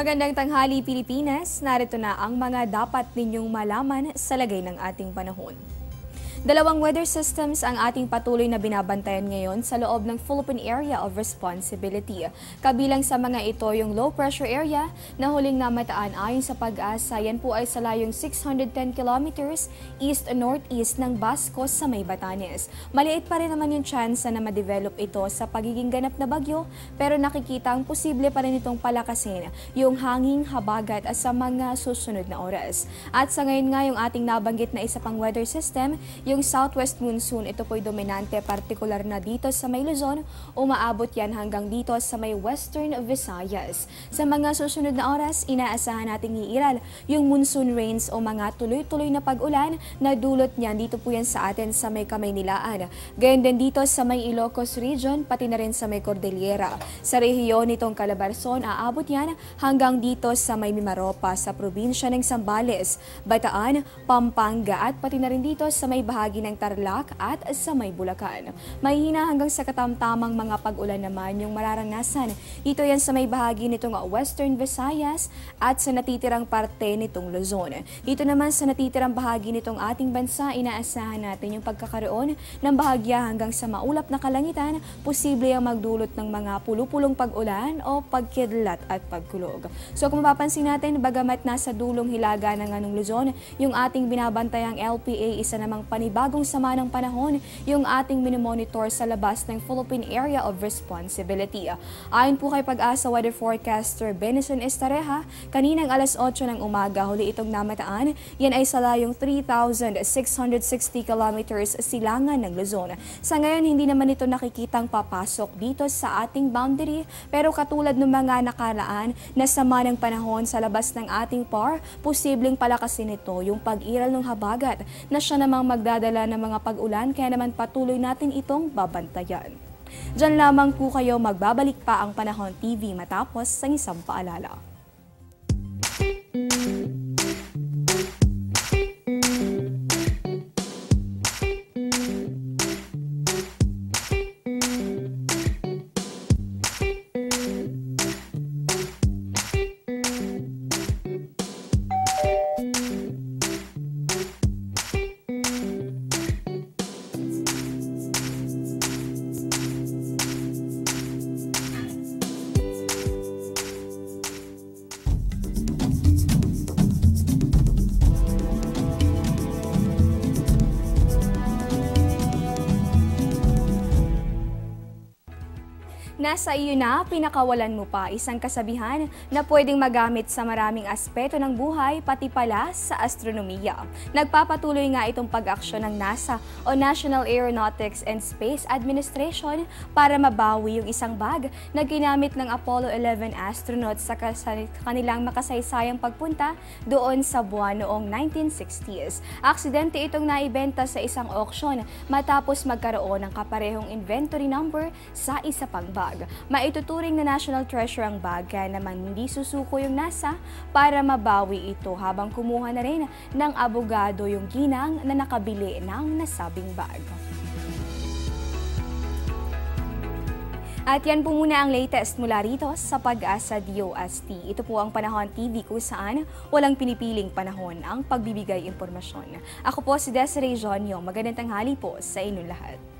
Magandang tanghali Pilipinas, narito na ang mga dapat ninyong malaman sa lagay ng ating panahon. Dalawang weather systems ang ating patuloy na binabantayan ngayon sa loob ng Philippine Area of Responsibility. Kabilang sa mga ito yung low pressure area na huling namataan ayon sa Pag-asa. Yan po ay sa layong 610 kilometers east-northeast ng Bascos sa may Batanes. Maliit pa rin naman yung chance na ma-develop ito sa pagiging ganap na bagyo, pero nakikita ang posible pa rin itong palakasin yung hanging habagat sa mga susunod na oras. At sa ngayon nga yung ating nabanggit na isa pang weather system, yung southwest monsoon, ito po'y dominante, partikular na dito sa may Luzon, umaabot yan hanggang dito sa may western Visayas. Sa mga susunod na oras, inaasahan nating iiral yung monsoon rains o mga tuloy-tuloy na pag-ulan na dulot niyan dito po yan sa atin sa may Kamaynilaan. Gayon din dito sa may Ilocos region, pati na rin sa may Cordillera. Sa rehiyon nitong Calabarzon, aabot yan hanggang dito sa may Mimaropa sa probinsya ng Zambales, Bataan, Pampanga at pati na rin dito sa may bahagi ng Tarlac at sa may Bulacan. Mahina hanggang sa katamtamang mga pag-ulan naman yung mararanasan. Dito yan sa may bahagi nitong Western Visayas at sa natitirang parte nitong Luzon. Dito naman sa natitirang bahagi nitong ating bansa, inaasahan natin yung pagkakaroon ng bahagya hanggang sa maulap na kalangitan, posible ang magdulot ng mga pulupulong pag-ulan o pagkidlat at pagkulog. So kung mapapansin natin, bagamat nasa dulong hilaga ng anong Luzon, yung ating binabantayang LPA, isa namang bagong sama ng panahon yung ating minomonitor sa labas ng Philippine Area of Responsibility. Ayon po kay Pag-asa weather forecaster Benison Estareja, kaninang alas 8 ng umaga huli itong namataan, yan ay sa layong 3,660 kilometers silangan ng Luzon. Sa ngayon, hindi naman ito nakikitang papasok dito sa ating boundary, pero katulad ng mga nakaraan na sama ng panahon sa labas ng ating PAR, posibleng palakasin ito yung pag-iral ng habagat na siya namang magdadala ng mga pag-ulan, kaya naman patuloy natin itong babantayan. Diyan lamang po kayo, magbabalik pa ang Panahon TV matapos sa isang paalala. Nasa iyo na, pinakawalan mo pa, isang kasabihan na pwedeng magamit sa maraming aspeto ng buhay, pati pala sa astronomiya. Nagpapatuloy nga itong pag-aksyon ng NASA o National Aeronautics and Space Administration para mabawi yung isang bag na ginamit ng Apollo 11 astronauts sa kanilang makasaysayang pagpunta doon sa buwan noong 1960s. Aksidente itong naibenta sa isang auction matapos magkaroon ng kaparehong inventory number sa isa pang bag. Maituturing na national treasure ang bag, kaya naman hindi susuko yung NASA para mabawi ito habang kumuha na rin ng abogado yung ginang na nakabili ng nasabing bag. At yan po muna ang latest mula rito sa Pag-asa DOST. Ito po ang Panahon TV kung saan walang pinipiling panahon ang pagbibigay impormasyon. Ako po si Desiree Jonyo. Magandang tanghali po sa inyong lahat.